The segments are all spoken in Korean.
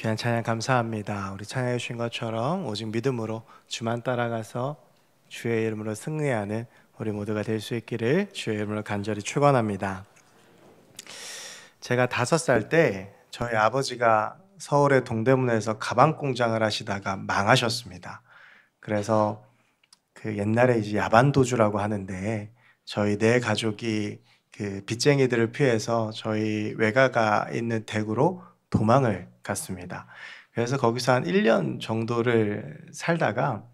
귀한 찬양 감사합니다. 우리 찬양해 주신 것처럼 오직 믿음으로 주만 따라가서 주의 이름으로 승리하는 우리 모두가 될 수 있기를 주의 이름으로 간절히 축원합니다. 제가 5살 때 저희 아버지가 서울의 동대문에서 가방 공장을 하시다가 망하셨습니다. 그래서 그 옛날에 이제 야반도주라고 하는데 저희 네 가족이 그 빚쟁이들을 피해서 저희 외가가 있는 대구로 도망을 갔습니다. 그래서 거기서 한 1년 정도를 살다가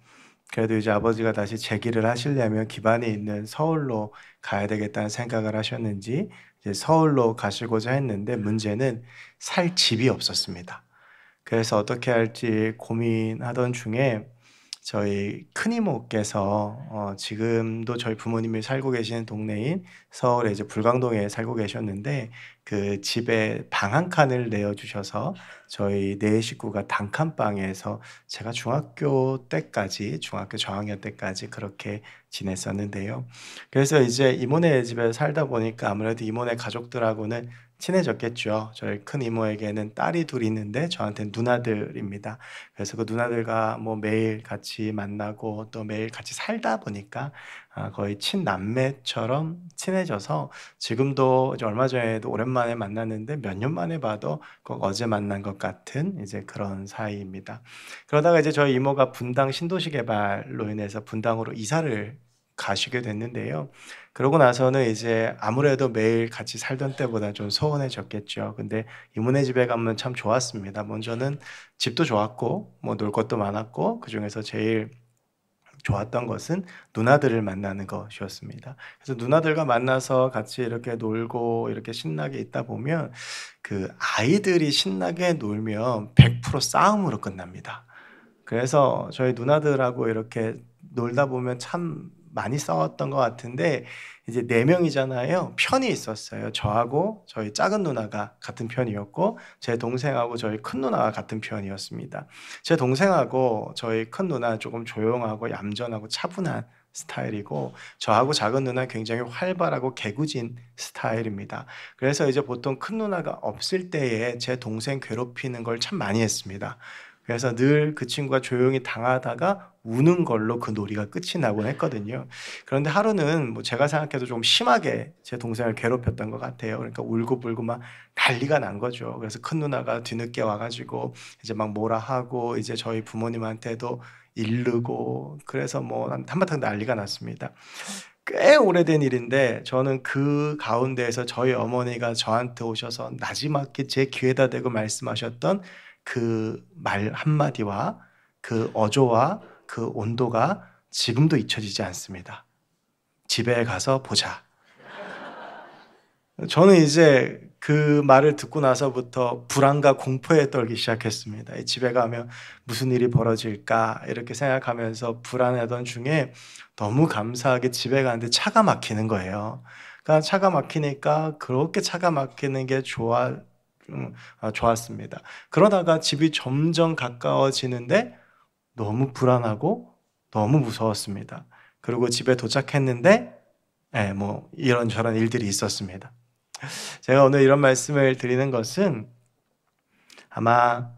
그래도 이제 아버지가 다시 재기를 하시려면 기반이 있는 서울로 가야 되겠다는 생각을 하셨는지 이제 서울로 가시고자 했는데 문제는 살 집이 없었습니다. 그래서 어떻게 할지 고민하던 중에 저희 큰이모께서 지금도 저희 부모님이 살고 계시는 동네인 서울의 이제 불광동에 살고 계셨는데 그 집에 방 한 칸을 내어주셔서 저희 네 식구가 단칸방에서 제가 중학교 저학년 때까지 그렇게 지냈었는데요. 그래서 이제 이모네 집에 살다 보니까 아무래도 이모네 가족들하고는 친해졌겠죠. 저희 큰 이모에게는 딸이 둘 있는데 저한테는 누나들입니다. 그래서 그 누나들과 뭐 매일 같이 만나고 또 매일 같이 살다 보니까 거의 친남매처럼 친해져서 지금도 이제 얼마 전에도 오랜만에 만났는데 몇 년 만에 봐도 꼭 어제 만난 것 같은 이제 그런 사이입니다. 그러다가 이제 저희 이모가 분당 신도시 개발로 인해서 분당으로 이사를 가시게 됐는데요. 그러고 나서는 이제 아무래도 매일 같이 살던 때보다 좀 소원해졌겠죠. 근데 이모네 집에 가면 참 좋았습니다. 먼저는 집도 좋았고 뭐 놀 것도 많았고 그중에서 제일 좋았던 것은 누나들을 만나는 것이었습니다. 그래서 누나들과 만나서 같이 이렇게 놀고 이렇게 신나게 있다 보면 그 아이들이 신나게 놀면 100% 싸움으로 끝납니다. 그래서 저희 누나들하고 이렇게 놀다 보면 참 많이 싸웠던 것 같은데 이제 네 명이잖아요. 편이 있었어요. 저하고 저희 작은 누나가 같은 편이었고 제 동생하고 저희 큰 누나가 같은 편이었습니다. 제 동생하고 저희 큰 누나 조금 조용하고 얌전하고 차분한 스타일이고 저하고 작은 누나 굉장히 활발하고 개구진 스타일입니다. 그래서 이제 보통 큰 누나가 없을 때에 제 동생 괴롭히는 걸 참 많이 했습니다. 그래서 늘 그 친구가 조용히 당하다가 우는 걸로 그 놀이가 끝이 나곤 했거든요. 그런데 하루는 뭐 제가 생각해도 좀 심하게 제 동생을 괴롭혔던 것 같아요. 그러니까 울고불고 막 난리가 난 거죠. 그래서 큰 누나가 뒤늦게 와가지고 이제 막 뭐라 하고 이제 저희 부모님한테도 이르고 그래서 뭐 한바탕 난리가 났습니다. 꽤 오래된 일인데 저는 그 가운데에서 저희 어머니가 저한테 오셔서 나지막히 제 귀에다 대고 말씀하셨던 그 말 한마디와 그 어조와 그 온도가 지금도 잊혀지지 않습니다. 집에 가서 보자. 저는 이제 그 말을 듣고 나서부터 불안과 공포에 떨기 시작했습니다. 이 집에 가면 무슨 일이 벌어질까 이렇게 생각하면서 불안하던 중에 너무 감사하게 집에 가는데 차가 막히는 거예요. 그러니까 차가 막히니까 그렇게 차가 막히는 게 좋았습니다. 그러다가 집이 점점 가까워지는데 너무 불안하고 너무 무서웠습니다. 그리고 집에 도착했는데 뭐 이런저런 일들이 있었습니다. 제가 오늘 이런 말씀을 드리는 것은 아마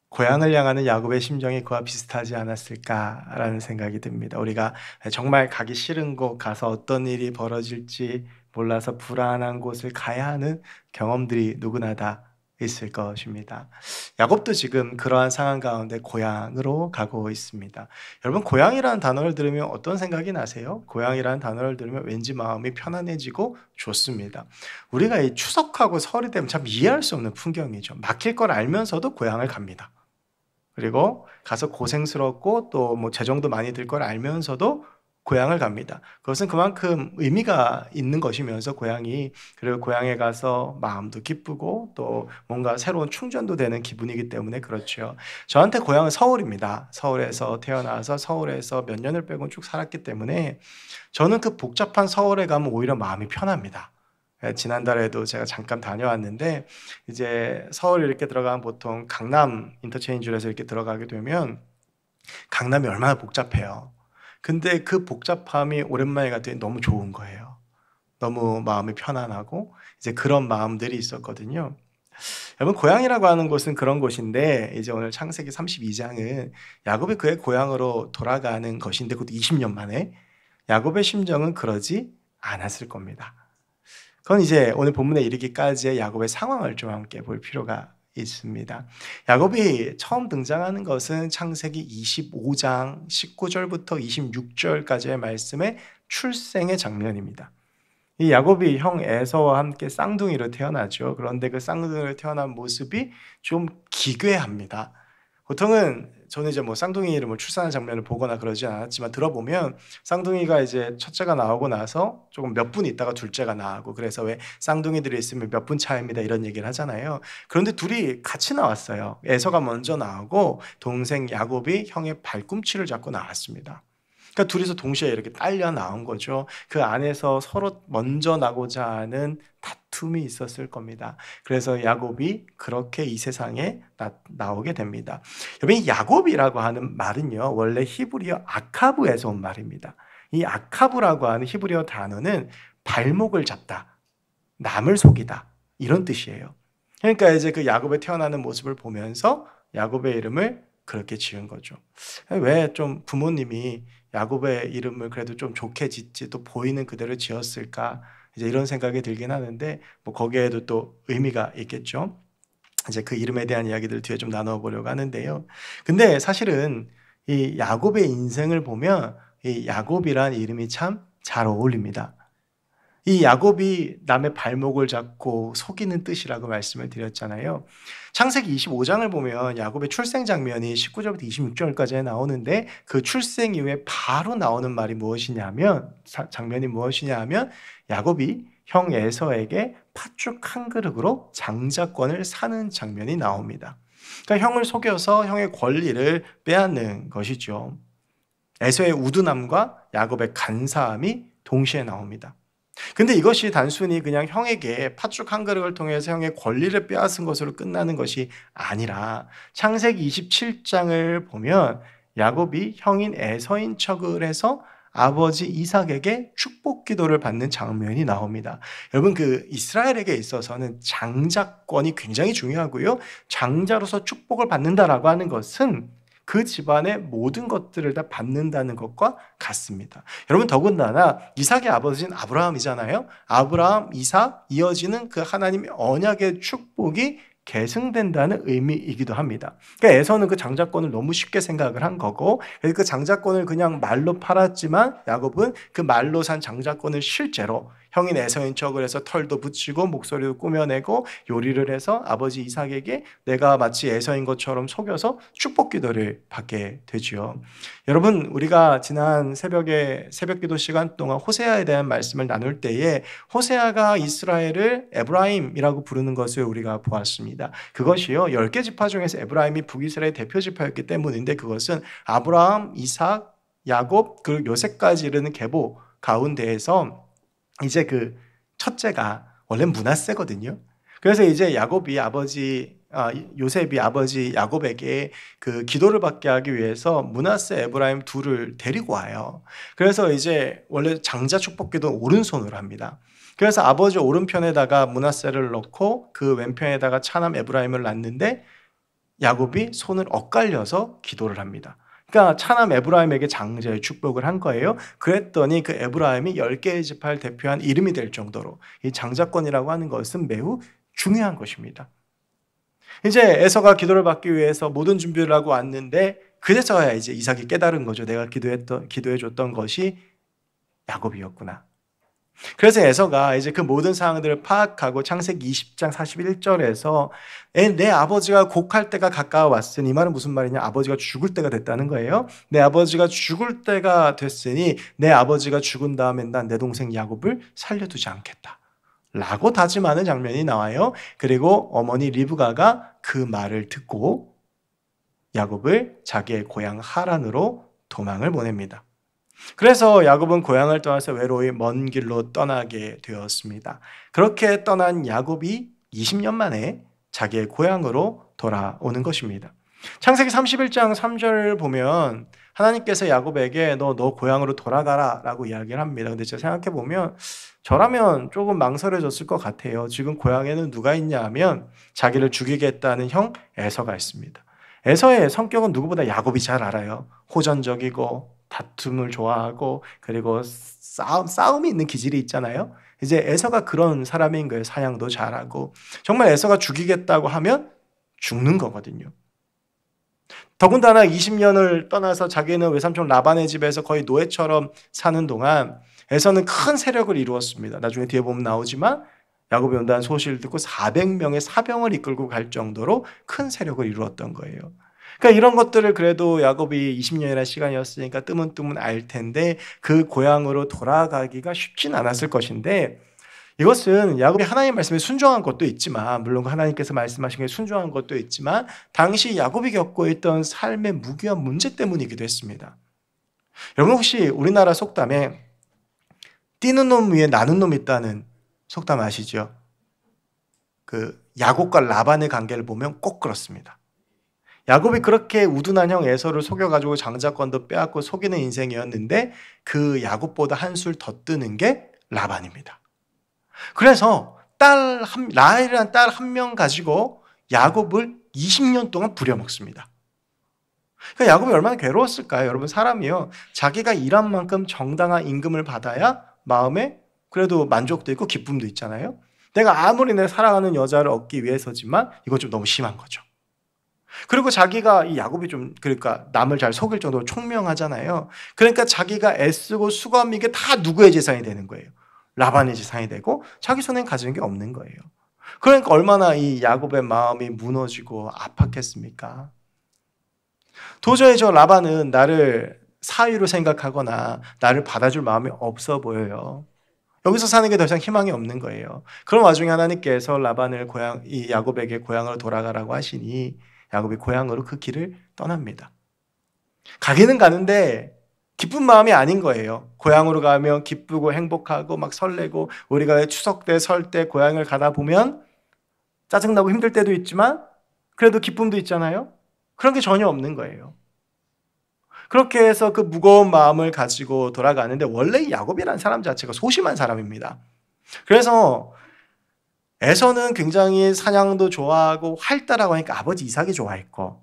고향을 향하는 야곱의 심정이 그와 비슷하지 않았을까라는 생각이 듭니다. 우리가 정말 가기 싫은 곳 가서 어떤 일이 벌어질지 몰라서 불안한 곳을 가야 하는 경험들이 누구나 다 있을 것입니다. 야곱도 지금 그러한 상황 가운데 고향으로 가고 있습니다. 여러분, 고향이라는 단어를 들으면 어떤 생각이 나세요? 고향이라는 단어를 들으면 왠지 마음이 편안해지고 좋습니다. 우리가 이 추석하고 설이 되면 참 이해할 수 없는 풍경이죠. 막힐 걸 알면서도 고향을 갑니다. 그리고 가서 고생스럽고 또 뭐 재정도 많이 들 걸 알면서도 고향을 갑니다. 그것은 그만큼 의미가 있는 것이면서 고향이 그리고 고향에 가서 마음도 기쁘고 또 뭔가 새로운 충전도 되는 기분이기 때문에 그렇죠. 저한테 고향은 서울입니다. 서울에서 태어나서 서울에서 몇 년을 빼고 쭉 살았기 때문에 저는 그 복잡한 서울에 가면 오히려 마음이 편합니다. 지난달에도 제가 잠깐 다녀왔는데 이제 서울 이렇게 들어가면 보통 강남 인터체인지로 해서 이렇게 들어가게 되면 강남이 얼마나 복잡해요. 근데 그 복잡함이 오랜만에 갔더니 너무 좋은 거예요. 너무 마음이 편안하고 이제 그런 마음들이 있었거든요. 여러분, 고향이라고 하는 곳은 그런 곳인데, 이제 오늘 창세기 32장은 야곱이 그의 고향으로 돌아가는 것인데, 그것도 20년 만에. 야곱의 심정은 그러지 않았을 겁니다. 그건 이제 오늘 본문에 이르기까지의 야곱의 상황을 좀 함께 볼 필요가 있습니다. 야곱이 처음 등장하는 것은 창세기 25장 19절부터 26절까지의 말씀의 출생의 장면입니다. 이 야곱이 형 에서와 함께 쌍둥이로 태어나죠. 그런데 그 쌍둥이로 태어난 모습이 좀 기괴합니다. 보통은 저는 이제 뭐 쌍둥이 이름을 출산하는 장면을 보거나 그러지 않았지만 들어보면 쌍둥이가 이제 첫째가 나오고 나서 조금 몇 분 있다가 둘째가 나오고, 그래서 왜 쌍둥이들이 있으면 몇 분 차이입니다 이런 얘기를 하잖아요. 그런데 둘이 같이 나왔어요. 에서가 먼저 나오고 동생 야곱이 형의 발꿈치를 잡고 나왔습니다. 그러니까 둘이서 동시에 이렇게 딸려 나온 거죠. 그 안에서 서로 먼저 나고자 하는 다툼이 있었을 겁니다. 그래서 야곱이 그렇게 이 세상에 나오게 됩니다. 여러분, 이 야곱이라고 하는 말은요, 원래 히브리어 아카브에서 온 말입니다. 이 아카브라고 하는 히브리어 단어는 발목을 잡다, 남을 속이다, 이런 뜻이에요. 그러니까 이제 그 야곱의 태어나는 모습을 보면서 야곱의 이름을 그렇게 지은 거죠. 왜 좀 부모님이 야곱의 이름을 그래도 좀 좋게 짓지 또 보이는 그대로 지었을까, 이제 이런 생각이 들긴 하는데, 뭐 거기에도 또 의미가 있겠죠. 이제 그 이름에 대한 이야기들 뒤에 좀 나눠보려고 하는데요. 근데 사실은 이 야곱의 인생을 보면 이 야곱이란 이름이 참 잘 어울립니다. 이 야곱이 남의 발목을 잡고 속이는 뜻이라고 말씀을 드렸잖아요. 창세기 25장을 보면 야곱의 출생 장면이 19절부터 26절까지 나오는데, 그 출생 이후에 바로 나오는 말이 무엇이냐면, 장면이 무엇이냐면 야곱이 형 에서에게 팥죽 한 그릇으로 장자권을 사는 장면이 나옵니다. 그러니까 형을 속여서 형의 권리를 빼앗는 것이죠. 에서의 우둔함과 야곱의 간사함이 동시에 나옵니다. 근데 이것이 단순히 그냥 형에게 팥죽 한 그릇을 통해서 형의 권리를 빼앗은 것으로 끝나는 것이 아니라, 창세기 27장을 보면 야곱이 형인 에서인 척을 해서 아버지 이삭에게 축복 기도를 받는 장면이 나옵니다. 여러분, 그 이스라엘에게 있어서는 장자권이 굉장히 중요하고요, 장자로서 축복을 받는다라고 하는 것은 그 집안의 모든 것들을 다 받는다는 것과 같습니다. 여러분, 더군다나 이삭의 아버지는 아브라함이잖아요. 아브라함, 이삭 이어지는 그 하나님의 언약의 축복이 계승된다는 의미이기도 합니다. 그러니까 에서는 그 장자권을 너무 쉽게 생각을 한 거고, 그 장자권을 그냥 말로 팔았지만 야곱은 그 말로 산 장자권을 실제로 형인 에서인 척을 해서 털도 붙이고 목소리도 꾸며내고 요리를 해서 아버지 이삭에게 내가 마치 에서인 것처럼 속여서 축복 기도를 받게 되죠. 여러분, 우리가 지난 새벽에 새벽기도 시간 동안 호세아에 대한 말씀을 나눌 때에 호세아가 이스라엘을 에브라임이라고 부르는 것을 우리가 보았습니다. 그것이요, 10개 지파 중에서 에브라임이 북이스라엘 대표 지파였기 때문인데, 그것은 아브라함, 이삭, 야곱, 그리고 요셉까지 이르는 계보 가운데에서 이제 그 첫째가 원래 므낫세거든요. 그래서 이제 요셉이 아버지 야곱에게 그 기도를 받게 하기 위해서 므낫세, 에브라임 둘을 데리고 와요. 그래서 이제 원래 장자 축복 기도는 오른손으로 합니다. 그래서 아버지 오른편에다가 므낫세를 넣고 그 왼편에다가 차남 에브라임을 놨는데, 야곱이 손을 엇갈려서 기도를 합니다. 그러니까 차남 에브라임에게 장자의 축복을 한 거예요. 그랬더니 그 에브라임이 10개의 지파를 대표한 이름이 될 정도로 이 장자권이라고 하는 것은 매우 중요한 것입니다. 이제 에서가 기도를 받기 위해서 모든 준비를 하고 왔는데, 그제서야 이제 이삭이 깨달은 거죠. 내가 기도해줬던 것이 야곱이었구나. 그래서 에서가 이제 그 모든 상황들을 파악하고 창세기 20장 41절에서 내 아버지가 곡할 때가 가까워 왔으니, 이 말은 무슨 말이냐, 아버지가 죽을 때가 됐다는 거예요. 내 아버지가 죽을 때가 됐으니 내 아버지가 죽은 다음엔 난 내 동생 야곱을 살려두지 않겠다 라고 다짐하는 장면이 나와요. 그리고 어머니 리브가가 그 말을 듣고 야곱을 자기의 고향 하란으로 도망을 보냅니다. 그래서 야곱은 고향을 떠나서 외로이 먼 길로 떠나게 되었습니다. 그렇게 떠난 야곱이 20년 만에 자기의 고향으로 돌아오는 것입니다. 창세기 31장 3절을 보면 하나님께서 야곱에게 너 고향으로 돌아가라 라고 이야기를 합니다. 근데 제가 생각해 보면 저라면 조금 망설여졌을 것 같아요. 지금 고향에는 누가 있냐 하면 자기를 죽이겠다는 형 에서가 있습니다. 에서의 성격은 누구보다 야곱이 잘 알아요. 호전적이고 다툼을 좋아하고 그리고 싸움이 있는 기질이 있잖아요. 이제 에서가 그런 사람인 거예요. 사냥도 잘하고. 정말 에서가 죽이겠다고 하면 죽는 거거든요. 더군다나 20년을 떠나서 자기는 외삼촌 라반의 집에서 거의 노예처럼 사는 동안 에서는 큰 세력을 이루었습니다. 나중에 뒤에 보면 나오지만 야곱이 온다는 소식을 듣고 400명의 사병을 이끌고 갈 정도로 큰 세력을 이루었던 거예요. 그러니까 이런 것들을 그래도 야곱이 20년이라는 시간이었으니까 뜨문뜨문 알 텐데 그 고향으로 돌아가기가 쉽진 않았을 것인데 이것은 야곱이 하나님 말씀에 순종한 것도 있지만 물론 하나님께서 말씀하신 게 순종한 것도 있지만 당시 야곱이 겪고 있던 삶의 무기한 문제 때문이기도 했습니다. 여러분 혹시 우리나라 속담에 뛰는 놈 위에 나는 놈 있다는 속담 아시죠? 그 야곱과 라반의 관계를 보면 꼭 그렇습니다. 야곱이 그렇게 우둔한 형 에서를 속여가지고 장자권도 빼앗고 속이는 인생이었는데 그 야곱보다 한술 더 뜨는 게 라반입니다. 그래서 라헬이라는 딸 한 명 가지고 야곱을 20년 동안 부려먹습니다. 그러니까 야곱이 얼마나 괴로웠을까요? 여러분 사람이요 자기가 일한 만큼 정당한 임금을 받아야 마음에 그래도 만족도 있고 기쁨도 있잖아요. 내가 아무리 내 사랑하는 여자를 얻기 위해서지만 이건 좀 너무 심한 거죠. 그리고 자기가 이 야곱이 좀 그러니까 남을 잘 속일 정도로 총명하잖아요. 그러니까 자기가 애쓰고 수고한 이게 다 누구의 재산이 되는 거예요? 라반의 재산이 되고 자기 손엔 가지는 게 없는 거예요. 그러니까 얼마나 이 야곱의 마음이 무너지고 아팠겠습니까? 도저히 저 라반은 나를 사위로 생각하거나 나를 받아줄 마음이 없어 보여요. 여기서 사는 게 더 이상 희망이 없는 거예요. 그런 와중에 하나님께서 라반을 이 야곱에게 고향으로 돌아가라고 하시니 야곱이 고향으로 그 길을 떠납니다. 가기는 가는데 기쁜 마음이 아닌 거예요. 고향으로 가면 기쁘고 행복하고 막 설레고 우리가 추석 때 설 때 고향을 가다 보면 짜증나고 힘들 때도 있지만 그래도 기쁨도 있잖아요. 그런 게 전혀 없는 거예요. 그렇게 해서 그 무거운 마음을 가지고 돌아가는데 원래 야곱이라는 사람 자체가 소심한 사람입니다. 그래서 에서는 굉장히 사냥도 좋아하고 활달하고 하니까 아버지 이삭이 좋아했고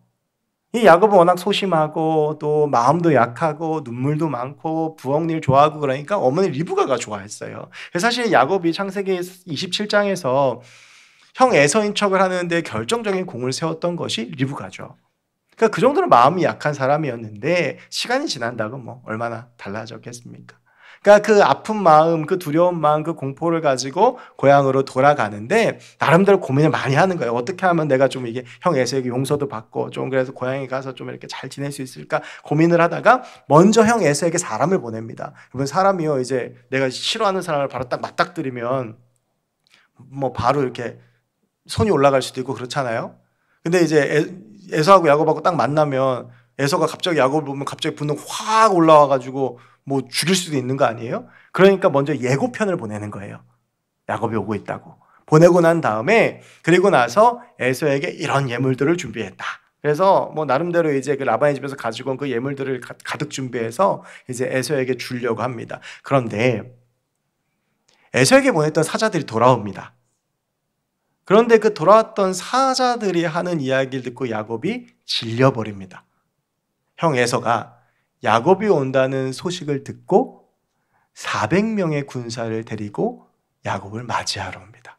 이 야곱은 워낙 소심하고 또 마음도 약하고 눈물도 많고 부엌일 좋아하고 그러니까 어머니 리브가가 좋아했어요. 그래서 사실 야곱이 창세기 27장에서 형 에서인 척을 하는데 결정적인 공을 세웠던 것이 리브가죠. 그러니까 그 정도로 마음이 약한 사람이었는데 시간이 지난다고 뭐 얼마나 달라졌겠습니까? 그러니까 그 아픈 마음, 그 두려운 마음, 그 공포를 가지고 고향으로 돌아가는데 나름대로 고민을 많이 하는 거예요. 어떻게 하면 내가 좀 이게 형 에서에게 용서도 받고 좀 그래서 고향에 가서 좀 이렇게 잘 지낼 수 있을까 고민을 하다가 먼저 형 에서에게 사람을 보냅니다. 여러분 사람이요 이제 내가 싫어하는 사람을 바로 딱 맞닥뜨리면 뭐 바로 이렇게 손이 올라갈 수도 있고 그렇잖아요. 근데 이제 에서하고 야곱하고 딱 만나면 에서가 갑자기 야곱을 보면 갑자기 분노 확 올라와가지고 뭐 죽일 수도 있는 거 아니에요? 그러니까 먼저 예고편을 보내는 거예요. 야곱이 오고 있다고. 보내고 난 다음에 그리고 나서 에서에게 이런 예물들을 준비했다. 그래서 뭐 나름대로 이제 그 라반의 집에서 가지고 온 그 예물들을 가득 준비해서 이제 에서에게 주려고 합니다. 그런데 에서에게 보냈던 사자들이 돌아옵니다. 그런데 그 돌아왔던 사자들이 하는 이야기를 듣고 야곱이 질려버립니다. 형 에서가 야곱이 온다는 소식을 듣고 400명의 군사를 데리고 야곱을 맞이하러 옵니다.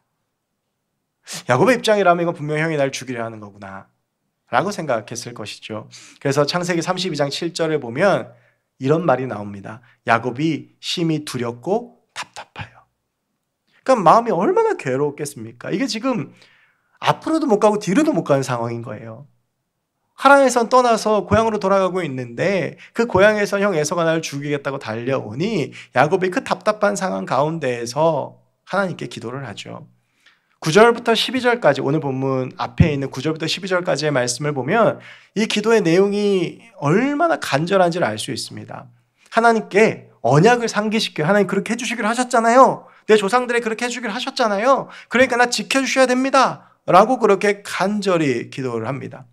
야곱의 입장이라면 이건 분명히 형이 날 죽이려 하는 거구나 라고 생각했을 것이죠. 그래서 창세기 32장 7절을 보면 이런 말이 나옵니다. 야곱이 심히 두렵고 답답해요. 그러니까 마음이 얼마나 괴로웠겠습니까? 이게 지금 앞으로도 못 가고 뒤로도 못 가는 상황인 거예요. 하란에선 떠나서 고향으로 돌아가고 있는데 그 고향에서 형 에서가 나를 죽이겠다고 달려오니 야곱이 그 답답한 상황 가운데에서 하나님께 기도를 하죠. 9절부터 12절까지 오늘 본문 앞에 있는 9절부터 12절까지의 말씀을 보면 이 기도의 내용이 얼마나 간절한지를 알 수 있습니다. 하나님께 언약을 상기시켜요. 하나님 그렇게 해주시기로 하셨잖아요. 내 조상들이 그렇게 해주기로 하셨잖아요. 그러니까 나 지켜주셔야 됩니다. 라고 그렇게 간절히 기도를 합니다.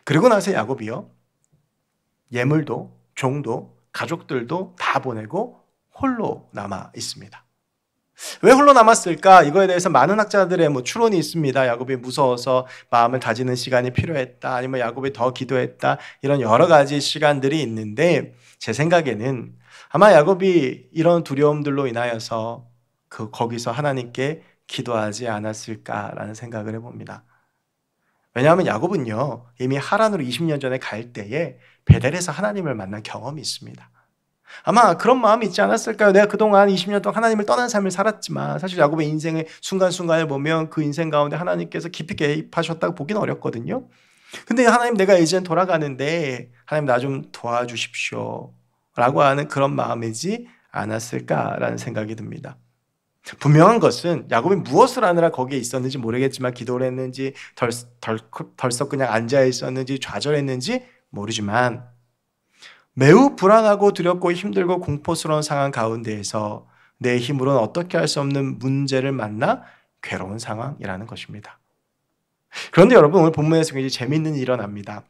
그리고 나서 야곱이요. 예물도 종도 가족들도 다 보내고 홀로 남아 있습니다. 왜 홀로 남았을까? 이거에 대해서 많은 학자들의 추론이 있습니다. 야곱이 무서워서 마음을 다지는 시간이 필요했다. 아니면 야곱이 더 기도했다. 이런 여러 가지 시간들이 있는데 제 생각에는 아마 야곱이 이런 두려움들로 인하여서 거기서 하나님께 기도하지 않았을까라는 생각을 해봅니다. 왜냐하면 야곱은요, 이미 하란으로 20년 전에 갈 때에 베델에서 하나님을 만난 경험이 있습니다. 아마 그런 마음이 있지 않았을까요? 내가 그동안 20년 동안 하나님을 떠난 삶을 살았지만 사실 야곱의 인생의 순간순간을 보면 그 인생 가운데 하나님께서 깊이 개입하셨다고 보기는 어렵거든요. 근데 하나님, 내가 이젠 돌아가는데 하나님 나 좀 도와주십시오 라고 하는 그런 마음이지 않았을까라는 생각이 듭니다. 분명한 것은 야곱이 무엇을 하느라 거기에 있었는지 모르겠지만 기도를 했는지 덜썩 그냥 앉아 있었는지 좌절했는지 모르지만 매우 불안하고 두렵고 힘들고 공포스러운 상황 가운데에서 내 힘으로는 어떻게 할 수 없는 문제를 만나 괴로운 상황이라는 것입니다. 그런데 여러분, 오늘 본문에서 굉장히 재미있는 일이 일어납니다.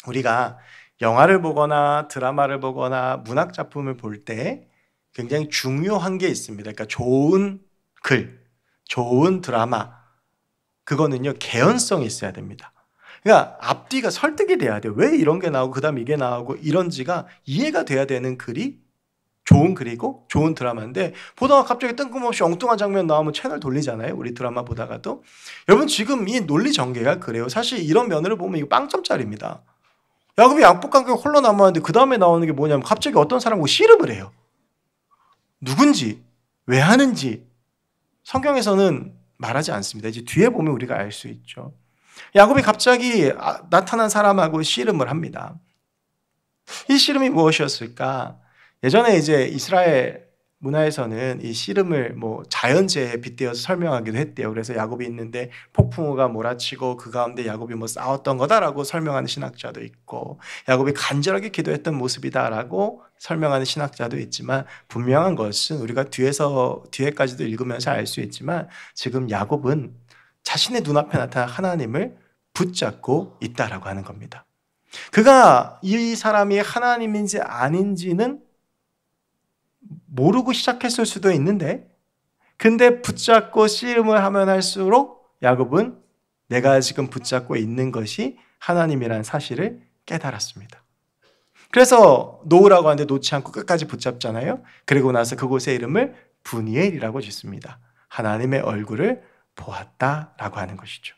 우리가 영화를 보거나 드라마를 보거나 문학 작품을 볼 때 굉장히 중요한 게 있습니다. 그러니까 좋은 글, 좋은 드라마, 그거는요, 개연성이 있어야 됩니다. 그러니까 앞뒤가 설득이 돼야 돼요. 왜 이런 게 나오고 그다음 이게 나오고 이런지가 이해가 돼야 되는 글이 좋은 글이고 좋은 드라마인데, 보다가 갑자기 뜬금없이 엉뚱한 장면 나오면 채널 돌리잖아요. 우리 드라마 보다가도. 여러분, 지금 이 논리 전개가 그래요. 사실 이런 면으로 보면 이거 빵점짜리입니다. 야곱이 양복관계 홀로 남았는데 그 다음에 나오는 게 뭐냐면 갑자기 어떤 사람하고 씨름을 해요. 누군지, 왜 하는지 성경에서는 말하지 않습니다. 이제 뒤에 보면 우리가 알 수 있죠. 야곱이 갑자기 나타난 사람하고 씨름을 합니다. 이 씨름이 무엇이었을까? 예전에 이제 이스라엘 문화에서는 이 씨름을 자연재해에 빗대어서 설명하기도 했대요. 그래서 야곱이 있는데 폭풍우가 몰아치고 그 가운데 야곱이 싸웠던 거다라고 설명하는 신학자도 있고, 야곱이 간절하게 기도했던 모습이다라고 설명하는 신학자도 있지만, 분명한 것은 우리가 뒤에까지도 읽으면서 알 수 있지만 지금 야곱은 자신의 눈앞에 나타난 하나님을 붙잡고 있다라고 하는 겁니다. 그가 이 사람이 하나님인지 아닌지는 모르고 시작했을 수도 있는데, 근데 붙잡고 씨름을 하면 할수록 야곱은 내가 지금 붙잡고 있는 것이 하나님이라는 사실을 깨달았습니다. 그래서 놓으라고 하는데 놓지 않고 끝까지 붙잡잖아요. 그리고 나서 그곳의 이름을 브니엘이라고 짓습니다. 하나님의 얼굴을 보았다라고 하는 것이죠.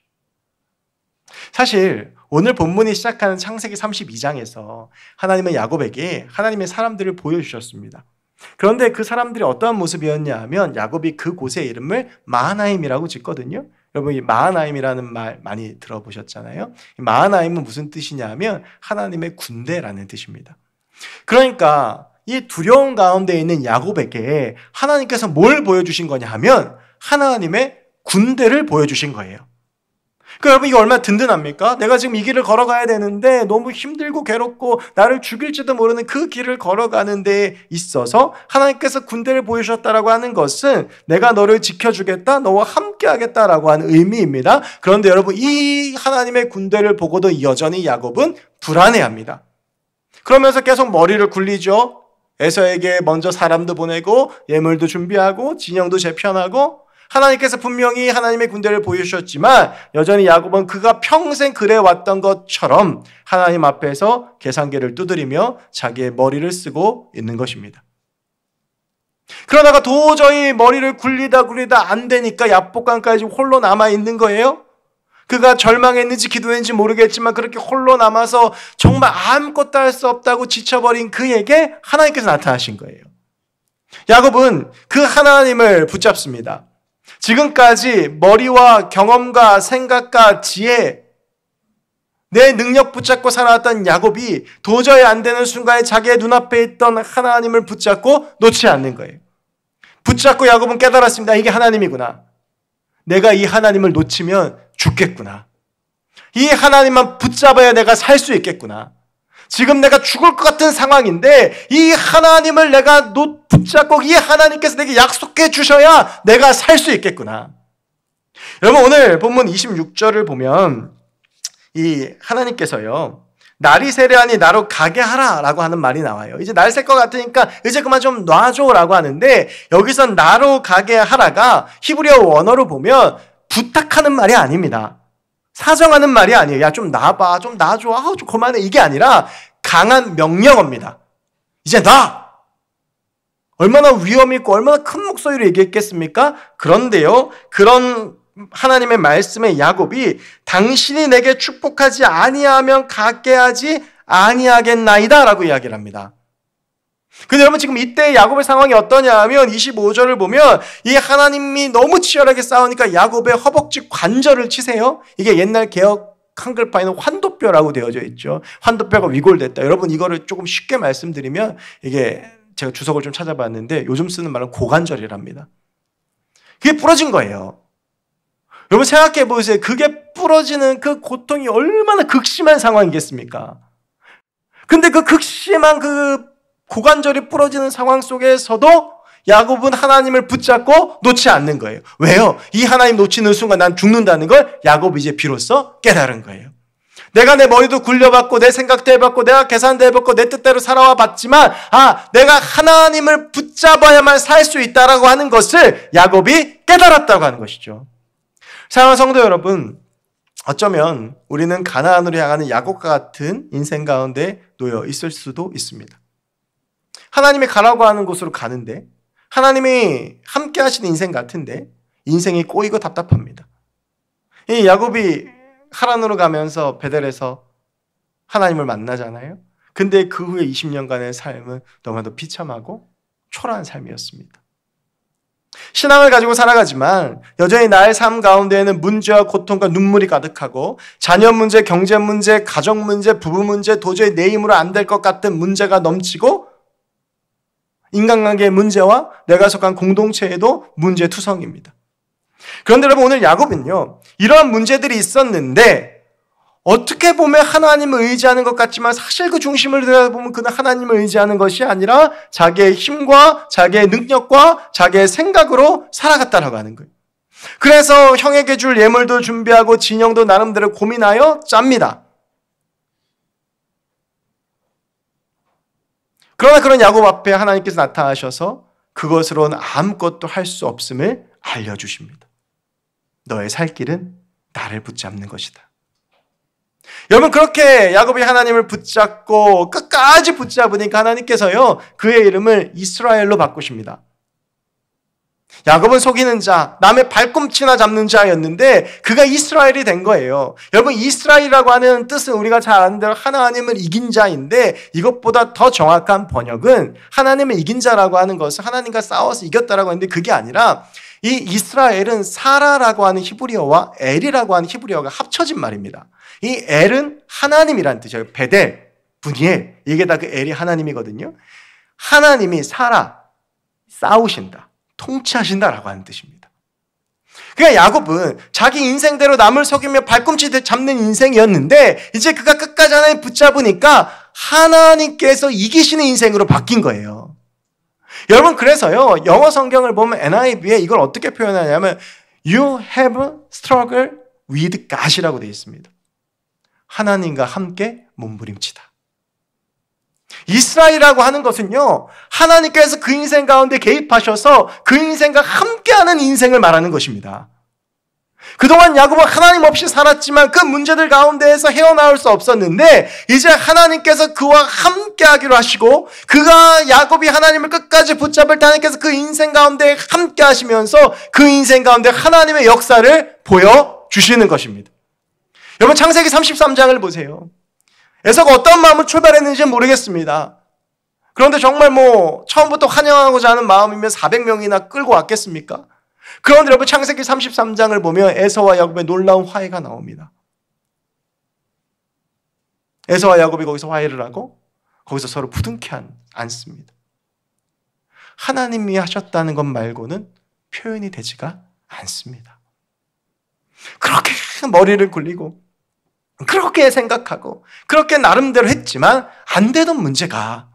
사실 오늘 본문이 시작하는 창세기 32장에서 하나님은 야곱에게 하나님의 사람들을 보여주셨습니다. 그런데 그 사람들이 어떠한 모습이었냐 하면 야곱이 그곳의 이름을 마하나임이라고 짓거든요. 여러분, 이 마하나임이라는 말 많이 들어보셨잖아요. 마하나임은 무슨 뜻이냐 하면 하나님의 군대라는 뜻입니다. 그러니까 이 두려움 가운데 있는 야곱에게 하나님께서 뭘 보여주신 거냐 하면 하나님의 군대를 보여주신 거예요. 그러니까 여러분, 이게 얼마나 든든합니까? 내가 지금 이 길을 걸어가야 되는데 너무 힘들고 괴롭고 나를 죽일지도 모르는 그 길을 걸어가는 데 있어서 하나님께서 군대를 보여주셨다라고 하는 것은 내가 너를 지켜주겠다, 너와 함께하겠다라고 하는 의미입니다. 그런데 여러분, 이 하나님의 군대를 보고도 여전히 야곱은 불안해합니다. 그러면서 계속 머리를 굴리죠. 에서에게 먼저 사람도 보내고 예물도 준비하고 진영도 재편하고, 하나님께서 분명히 하나님의 군대를 보여주셨지만 여전히 야곱은 그가 평생 그래왔던 것처럼 하나님 앞에서 계산기를 두드리며 자기의 머리를 쓰고 있는 것입니다. 그러다가 도저히 머리를 굴리다 안 되니까 야복강까지 홀로 남아있는 거예요. 그가 절망했는지 기도했는지 모르겠지만 그렇게 홀로 남아서 정말 아무것도 할 수 없다고 지쳐버린 그에게 하나님께서 나타나신 거예요. 야곱은 그 하나님을 붙잡습니다. 지금까지 머리와 경험과 생각과 지혜, 내 능력 붙잡고 살아왔던 야곱이 도저히 안 되는 순간에 자기의 눈앞에 있던 하나님을 붙잡고 놓지 않는 거예요. 붙잡고 야곱은 깨달았습니다. 이게 하나님이구나. 내가 이 하나님을 놓치면 죽겠구나. 이 하나님만 붙잡아야 내가 살 수 있겠구나. 지금 내가 죽을 것 같은 상황인데 이 하나님을 내가 붙잡고 이 하나님께서 내게 약속해 주셔야 내가 살 수 있겠구나. 여러분, 오늘 본문 26절을 보면 이 하나님께서요, 날이 세려하니 나로 가게 하라라고 하는 말이 나와요. 이제 날 셀 것 같으니까 이제 그만 좀 놔줘라고 하는데, 여기서 나로 가게 하라가 히브리어 원어로 보면 부탁하는 말이 아닙니다. 사정하는 말이 아니에요. 야, 좀 놔봐, 좀 놔줘, 좀 그만해, 이게 아니라 강한 명령어입니다. 이제 놔! 얼마나 위험 있고 얼마나 큰 목소리로 얘기했겠습니까? 그런데요, 그런 하나님의 말씀에 야곱이 당신이 내게 축복하지 아니하면 가게 하지 아니하겠나이다 라고 이야기를 합니다. 근데 여러분, 지금 이때 야곱의 상황이 어떠냐 하면 25절을 보면 이 하나님이 너무 치열하게 싸우니까 야곱의 허벅지 관절을 치세요. 이게 옛날 개역 한글파에는 환도뼈라고 되어져 있죠. 환도뼈가 위골됐다. 여러분, 이거를 조금 쉽게 말씀드리면, 이게 제가 주석을 좀 찾아봤는데 요즘 쓰는 말은 고관절이랍니다. 그게 부러진 거예요. 여러분, 생각해 보세요. 그게 부러지는 그 고통이 얼마나 극심한 상황이겠습니까? 근데 그 극심한 그 고관절이 부러지는 상황 속에서도 야곱은 하나님을 붙잡고 놓지 않는 거예요. 왜요? 이 하나님 놓치는 순간 난 죽는다는 걸 야곱이 이제 비로소 깨달은 거예요. 내가 내 머리도 굴려봤고 내 생각도 해봤고 내가 계산도 해봤고 내 뜻대로 살아와 봤지만, 내가 하나님을 붙잡아야만 살 수 있다라고 하는 것을 야곱이 깨달았다고 하는 것이죠. 사랑하는 성도 여러분, 어쩌면 우리는 가나안으로 향하는 야곱과 같은 인생 가운데 놓여 있을 수도 있습니다. 하나님이 가라고 하는 곳으로 가는데, 하나님이 함께 하시는 인생 같은데 인생이 꼬이고 답답합니다. 이 야곱이 하란으로 가면서 베델에서 하나님을 만나잖아요. 근데 그 후에 20년간의 삶은 너무나도 비참하고 초라한 삶이었습니다. 신앙을 가지고 살아가지만 여전히 나의 삶 가운데에는 문제와 고통과 눈물이 가득하고, 자녀 문제, 경제 문제, 가정 문제, 부부 문제, 도저히 내 힘으로 안 될 것 같은 문제가 넘치고, 인간관계의 문제와 내가 속한 공동체에도 문제투성입니다. 그런데 여러분, 오늘 야곱은요, 이러한 문제들이 있었는데 어떻게 보면 하나님을 의지하는 것 같지만 사실 그 중심을 들여다보면 그는 하나님을 의지하는 것이 아니라 자기의 힘과 자기의 능력과 자기의 생각으로 살아갔다라고 하는 거예요. 그래서 형에게 줄 예물도 준비하고 진영도 나름대로 고민하여 짭니다. 그러나 그런 야곱 앞에 하나님께서 나타나셔서 그것으로는 아무것도 할 수 없음을 알려주십니다. 너의 살 길은 나를 붙잡는 것이다. 여러분, 그렇게 야곱이 하나님을 붙잡고 끝까지 붙잡으니까 하나님께서요, 그의 이름을 이스라엘로 바꾸십니다. 야곱은 속이는 자, 남의 발꿈치나 잡는 자였는데 그가 이스라엘이 된 거예요. 여러분, 이스라엘이라고 하는 뜻은 우리가 잘 아는 대로 하나님을 이긴 자인데, 이것보다 더 정확한 번역은 하나님을 이긴 자라고 하는 것은 하나님과 싸워서 이겼다라고 하는데, 그게 아니라 이 이스라엘은 사라라고 하는 히브리어와 엘이라고 하는 히브리어가 합쳐진 말입니다. 이 엘은 하나님이라는 뜻이에요. 베델, 분이엘, 이게 다 그 엘이 하나님이거든요. 하나님이 사라, 싸우신다, 통치하신다라고 하는 뜻입니다. 그러니까 야곱은 자기 인생대로 남을 속이며 발꿈치 잡는 인생이었는데, 이제 그가 끝까지 하나님 붙잡으니까 하나님께서 이기시는 인생으로 바뀐 거예요. 여러분, 그래서요, 영어 성경을 보면 NIV에 이걸 어떻게 표현하냐면 You have struggled with God이라고 되어 있습니다. 하나님과 함께 몸부림치다. 이스라엘이라고 하는 것은요, 하나님께서 그 인생 가운데 개입하셔서 그 인생과 함께하는 인생을 말하는 것입니다. 그동안 야곱은 하나님 없이 살았지만 그 문제들 가운데에서 헤어나올 수 없었는데, 이제 하나님께서 그와 함께하기로 하시고, 그가 야곱이 하나님을 끝까지 붙잡을 때 하나님께서 그 인생 가운데 함께 하시면서 그 인생 가운데 하나님의 역사를 보여주시는 것입니다. 여러분, 창세기 33장을 보세요. 에서가 어떤 마음으로 출발했는지는 모르겠습니다. 그런데 정말 처음부터 환영하고자 하는 마음이면 400명이나 끌고 왔겠습니까? 그런데 여러분, 창세기 33장을 보면 에서와 야곱의 놀라운 화해가 나옵니다. 에서와 야곱이 거기서 화해를 하고 거기서 서로 부둥켜 앉습니다. 하나님이 하셨다는 것 말고는 표현이 되지가 않습니다. 그렇게 머리를 굴리고 그렇게 생각하고 그렇게 나름대로 했지만 안 되던 문제가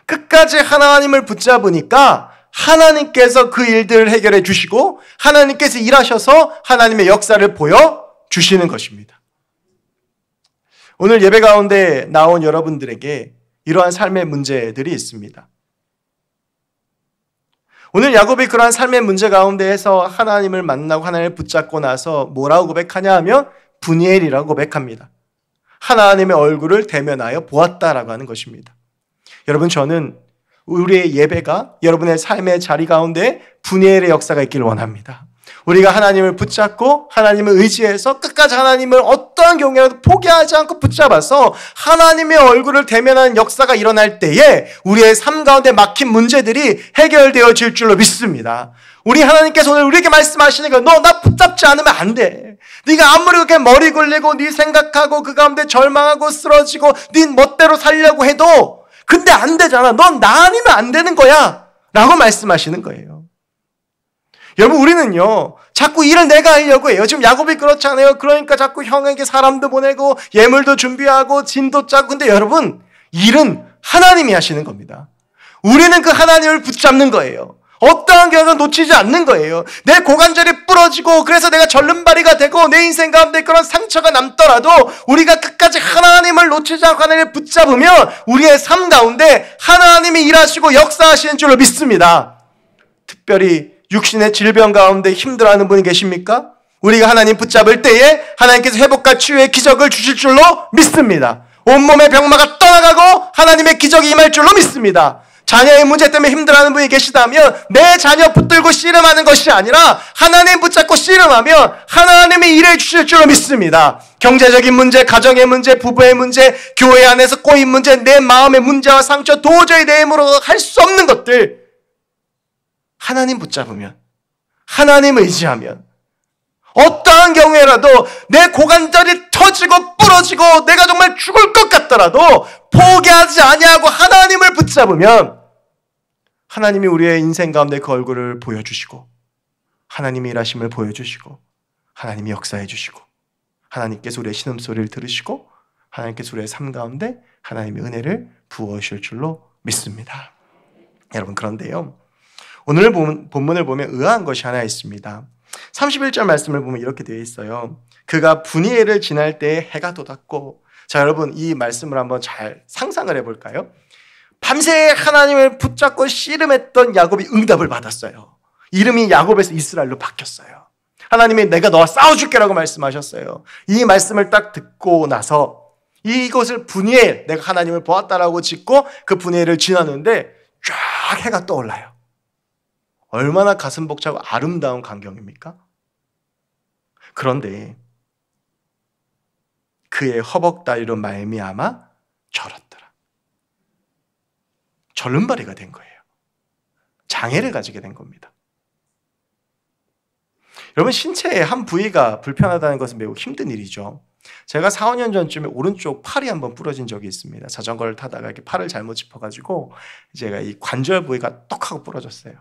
끝까지 하나님을 붙잡으니까 하나님께서 그 일들을 해결해 주시고 하나님께서 일하셔서 하나님의 역사를 보여주시는 것입니다. 오늘 예배 가운데 나온 여러분들에게 이러한 삶의 문제들이 있습니다. 오늘 야곱이 그러한 삶의 문제 가운데에서 하나님을 만나고 하나님을 붙잡고 나서 뭐라고 고백하냐 하면 분이엘이라고 고백합니다. 하나님의 얼굴을 대면하여 보았다라고 하는 것입니다. 여러분, 저는 우리의 예배가 여러분의 삶의 자리 가운데 분이엘의 역사가 있기를 원합니다. 우리가 하나님을 붙잡고 하나님을 의지해서 끝까지 하나님을 어떠한 경우에라도 포기하지 않고 붙잡아서 하나님의 얼굴을 대면하는 역사가 일어날 때에 우리의 삶 가운데 막힌 문제들이 해결되어질 줄로 믿습니다. 우리 하나님께서 오늘 우리에게 말씀하시는 거예요. 너 나 붙잡지 않으면 안 돼. 네가 아무리 그렇게 머리 굴리고 네 생각하고 그 가운데 절망하고 쓰러지고 네 멋대로 살려고 해도 근데 안 되잖아. 넌 나 아니면 안 되는 거야 라고 말씀하시는 거예요. 여러분, 우리는요 자꾸 일을 내가 하려고 해요. 지금 야곱이 그렇잖아요. 그러니까 자꾸 형에게 사람도 보내고 예물도 준비하고 진도 짜고. 근데 여러분, 일은 하나님이 하시는 겁니다. 우리는 그 하나님을 붙잡는 거예요. 어떠한 경우도 놓치지 않는 거예요. 내 고관절이 부러지고 그래서 내가 절름발이가 되고 내 인생 가운데 그런 상처가 남더라도 우리가 끝까지 하나님을 놓치지 않고 하나님을 붙잡으면 우리의 삶 가운데 하나님이 일하시고 역사하시는 줄로 믿습니다. 특별히 육신의 질병 가운데 힘들어하는 분이 계십니까? 우리가 하나님 붙잡을 때에 하나님께서 회복과 치유의 기적을 주실 줄로 믿습니다. 온몸의 병마가 떠나가고 하나님의 기적이 임할 줄로 믿습니다. 자녀의 문제 때문에 힘들어하는 분이 계시다면 내 자녀 붙들고 씨름하는 것이 아니라 하나님 붙잡고 씨름하면 하나님이 일해 주실 줄로 믿습니다. 경제적인 문제, 가정의 문제, 부부의 문제, 교회 안에서 꼬인 문제, 내 마음의 문제와 상처, 도저히 내 힘으로 할 수 없는 것들, 하나님 붙잡으면, 하나님 의지하면 어떠한 경우에라도 내 고관절이 터지고 부러지고 내가 정말 죽을 것 같더라도 포기하지 아니하고 하나님을 붙잡으면 하나님이 우리의 인생 가운데 그 얼굴을 보여주시고 하나님이 일하심을 보여주시고 하나님이 역사해 주시고 하나님께서 우리의 신음소리를 들으시고 하나님께서 우리의 삶 가운데 하나님의 은혜를 부어주실 줄로 믿습니다. 여러분, 그런데요, 오늘 본문을 보면 의아한 것이 하나 있습니다. 31절 말씀을 보면 이렇게 되어 있어요. 그가 분이엘을 지날 때에 해가 돋았고. 자, 여러분, 이 말씀을 한번 잘 상상을 해볼까요? 밤새 하나님을 붙잡고 씨름했던 야곱이 응답을 받았어요. 이름이 야곱에서 이스라엘로 바뀌었어요. 하나님이 내가 너와 싸워줄게라고 말씀하셨어요. 이 말씀을 딱 듣고 나서 이것을 분이엘, 내가 하나님을 보았다라고 짓고 그 분이엘을 지나는데 쫙 해가 떠올라요. 얼마나 가슴 벅차고 아름다운 광경입니까? 그런데 그의 허벅다리로 말미암아 절었더라. 절름발이가 된 거예요. 장애를 가지게 된 겁니다. 여러분, 신체의 한 부위가 불편하다는 것은 매우 힘든 일이죠. 제가 4, 5년 전쯤에 오른쪽 팔이 한번 부러진 적이 있습니다. 자전거를 타다가 이렇게 팔을 잘못 짚어가지고 제가 이 관절 부위가 떡 하고 부러졌어요.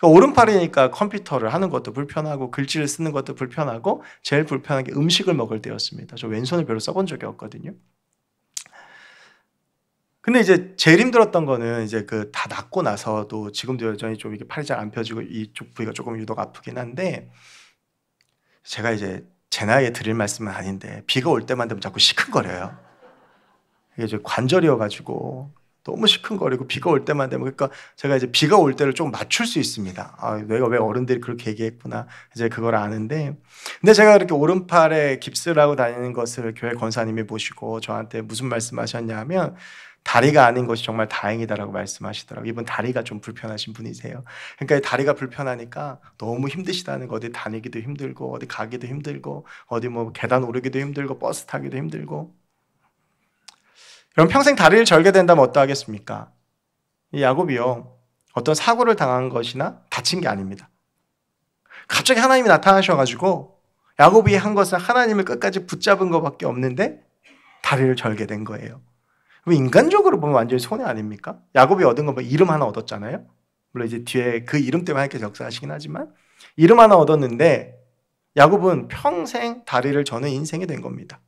오른팔이니까 컴퓨터를 하는 것도 불편하고 글씨를 쓰는 것도 불편하고 제일 불편한 게 음식을 먹을 때였습니다. 저 왼손을 별로 써본 적이 없거든요. 근데 이제 제일 힘들었던 거는 이제 그 다 낫고 나서도 지금도 여전히 좀 이게 팔이 잘 안 펴지고 이쪽 부위가 조금 유독 아프긴 한데, 제가 이제 제 나이에 드릴 말씀은 아닌데 비가 올 때만 되면 자꾸 시큰거려요. 이게 이제 관절이어가지고 너무 시큰거리고 비가 올 때만 되면, 그러니까 제가 이제 비가 올 때를 좀 맞출 수 있습니다. 아, 내가 왜 어른들이 그렇게 얘기했구나 이제 그걸 아는데, 근데 제가 이렇게 오른팔에 깁스를 하고 다니는 것을 교회 권사님이 보시고 저한테 무슨 말씀하셨냐면, 다리가 아닌 것이 정말 다행이다라고 말씀하시더라고요. 이분 다리가 좀 불편하신 분이세요. 그러니까 다리가 불편하니까 너무 힘드시다는 거, 어디 다니기도 힘들고 어디 가기도 힘들고 어디 뭐 계단 오르기도 힘들고 버스 타기도 힘들고. 여러분, 평생 다리를 절게 된다면 어떠하겠습니까? 이 야곱이요, 어떤 사고를 당한 것이나 다친 게 아닙니다. 갑자기 하나님이 나타나셔가지고 야곱이 한 것은 하나님을 끝까지 붙잡은 것밖에 없는데 다리를 절게 된 거예요. 인간적으로 보면 완전히 손해 아닙니까? 야곱이 얻은 건 뭐 이름 하나 얻었잖아요. 물론 이제 뒤에 그 이름 때문에 하나님께서 역사하시긴 하지만 이름 하나 얻었는데 야곱은 평생 다리를 저는 인생이 된 겁니다.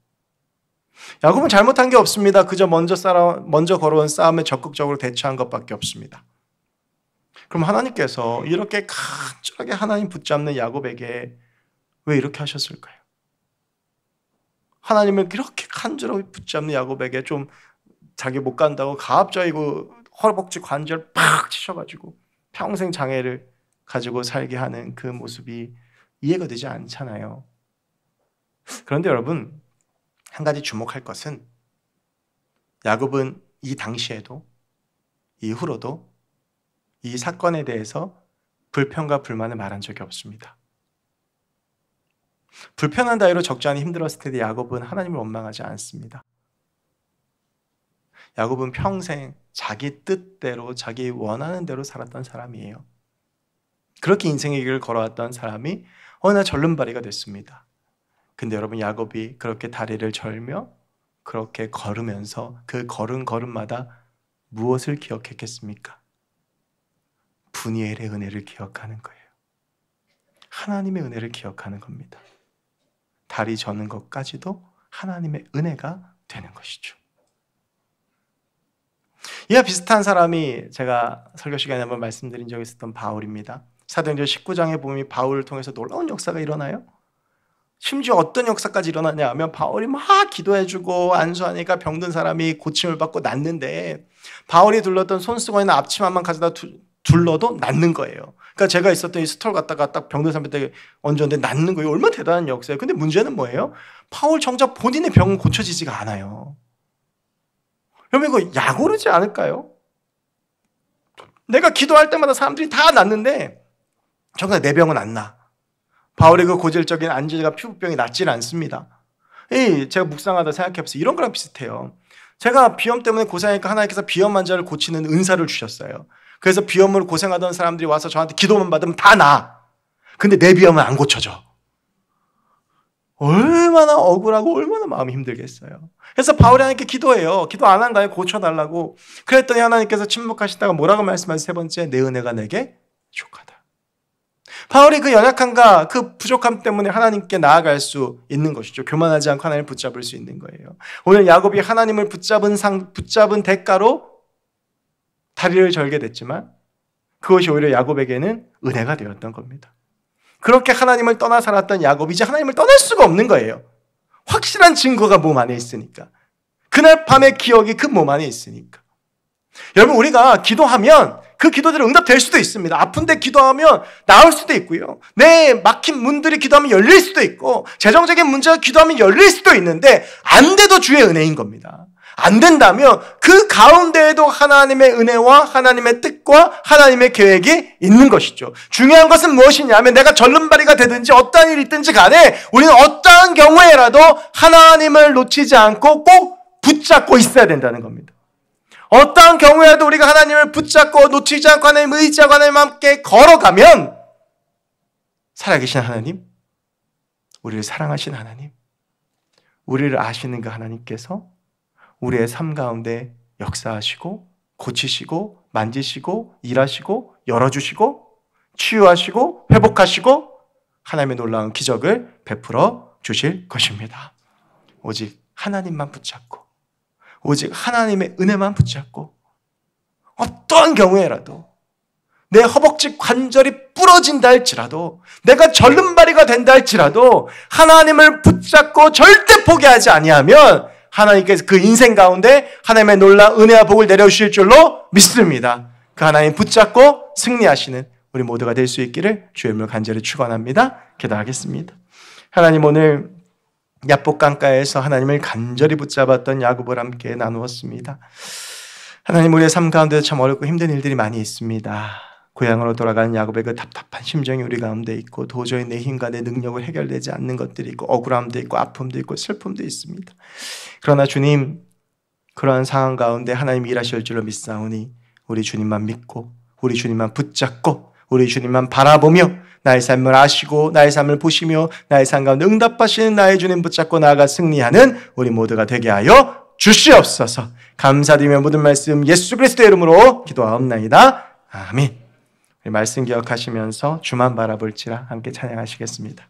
야곱은 잘못한 게 없습니다. 그저 먼저 걸어온 싸움에 적극적으로 대처한 것밖에 없습니다. 그럼 하나님께서 이렇게 간절하게 하나님 붙잡는 야곱에게 왜 이렇게 하셨을까요? 하나님을 이렇게 간절하게 붙잡는 야곱에게 좀 자기 못 간다고 가압적이고 허벅지 관절 팍 치셔가지고 평생 장애를 가지고 살게 하는 그 모습이 이해가 되지 않잖아요. 그런데 여러분, 한 가지 주목할 것은 야곱은 이 당시에도 이후로도 이 사건에 대해서 불평과 불만을 말한 적이 없습니다. 불편한 다이로 적잖이 힘들었을 텐데 야곱은 하나님을 원망하지 않습니다. 야곱은 평생 자기 뜻대로 자기 원하는 대로 살았던 사람이에요. 그렇게 인생의 길을 걸어왔던 사람이 어느 날 절름발이가 됐습니다. 근데 여러분, 야곱이 그렇게 다리를 절며 그렇게 걸으면서 그 걸음마다 무엇을 기억했겠습니까? 분이엘의 은혜를 기억하는 거예요. 하나님의 은혜를 기억하는 겁니다. 다리 저는 것까지도 하나님의 은혜가 되는 것이죠. 이와 비슷한 사람이 제가 설교 시간에 한번 말씀드린 적이 있었던 바울입니다. 사도행전 19장에 보면 바울을 통해서 놀라운 역사가 일어나요. 심지어 어떤 역사까지 일어나냐 하면 바울이 막 기도해주고 안수하니까 병든 사람이 고침을 받고 낫는데 바울이 둘렀던 손수건이나 앞치마만 가져다 둘러도 낫는 거예요. 그러니까 제가 있었던 이 스토어 갔다가 딱 병든 사람한테 얹었는데 낫는 거예요. 얼마나 대단한 역사예요. 근데 문제는 뭐예요? 바울 정작 본인의 병은 고쳐지지가 않아요. 여러분, 이거 약오르지 않을까요? 내가 기도할 때마다 사람들이 다 낫는데 정작 내 병은 안 나. 바울의 그 고질적인 안질과 피부병이 낫질 않습니다. 제가 묵상하다 생각해보세요. 이런 거랑 비슷해요. 제가 비염 때문에 고생하니까 하나님께서 비염 환자를 고치는 은사를 주셨어요. 그래서 비염으로 고생하던 사람들이 와서 저한테 기도만 받으면 다 나아. 근데 내 비염은 안 고쳐져. 얼마나 억울하고 얼마나 마음이 힘들겠어요. 그래서 바울이 하나님께 기도해요. 기도 안 한가요? 고쳐달라고. 그랬더니 하나님께서 침묵하시다가 뭐라고 말씀하세요? 세 번째, 내 은혜가 내게 족하다. 바울이 그 연약함과 그 부족함 때문에 하나님께 나아갈 수 있는 것이죠. 교만하지 않고 하나님을 붙잡을 수 있는 거예요. 오늘 야곱이 하나님을 붙잡은 대가로 다리를 절게 됐지만 그것이 오히려 야곱에게는 은혜가 되었던 겁니다. 그렇게 하나님을 떠나 살았던 야곱이 이제 하나님을 떠날 수가 없는 거예요. 확실한 증거가 몸 안에 있으니까. 그날 밤의 기억이 그 몸 안에 있으니까. 여러분, 우리가 기도하면 그 기도들이 응답될 수도 있습니다. 아픈데 기도하면 나을 수도 있고요. 내 막힌 문들이 기도하면 열릴 수도 있고, 재정적인 문제가 기도하면 열릴 수도 있는데 안 돼도 주의 은혜인 겁니다. 안 된다면 그 가운데에도 하나님의 은혜와 하나님의 뜻과 하나님의 계획이 있는 것이죠. 중요한 것은 무엇이냐면 내가 절름발이가 되든지 어떠한 일이 있든지 간에 우리는 어떠한 경우에라도 하나님을 놓치지 않고 꼭 붙잡고 있어야 된다는 겁니다. 어떠한 경우에도 우리가 하나님을 붙잡고 놓치지 않고 하나님을 의지하고 하나님과 함께 걸어가면 살아계신 하나님, 우리를 사랑하신 하나님, 우리를 아시는 그 하나님께서 우리의 삶 가운데 역사하시고 고치시고 만지시고 일하시고 열어주시고 치유하시고 회복하시고 하나님의 놀라운 기적을 베풀어 주실 것입니다. 오직 하나님만 붙잡고 오직 하나님의 은혜만 붙잡고 어떠한 경우에라도 내 허벅지 관절이 부러진다 할지라도 내가 절름발이가 된다 할지라도 하나님을 붙잡고 절대 포기하지 아니하면 하나님께서 그 인생 가운데 하나님의 놀라운 은혜와 복을 내려주실 줄로 믿습니다. 그 하나님 붙잡고 승리하시는 우리 모두가 될 수 있기를 주의 이름으로 간절히 축원합니다. 기도하겠습니다. 하나님, 오늘 야복 강가에서 하나님을 간절히 붙잡았던 야곱을 함께 나누었습니다. 하나님, 우리의 삶 가운데 참 어렵고 힘든 일들이 많이 있습니다. 고향으로 돌아가는 야곱의 그 답답한 심정이 우리 가운데 있고 도저히 내 힘과 내 능력으로 해결되지 않는 것들이 있고 억울함도 있고 아픔도 있고 슬픔도 있습니다. 그러나 주님, 그러한 상황 가운데 하나님 일하실 줄로 믿사오니 우리 주님만 믿고 우리 주님만 붙잡고 우리 주님만 바라보며 나의 삶을 아시고 나의 삶을 보시며 나의 삶 가운데 응답하시는 나의 주님 붙잡고 나아가 승리하는 우리 모두가 되게 하여 주시옵소서. 감사드리며 모든 말씀 예수 그리스도의 이름으로 기도하옵나이다. 아멘. 말씀 기억하시면서 주만 바라볼지라 함께 찬양하시겠습니다.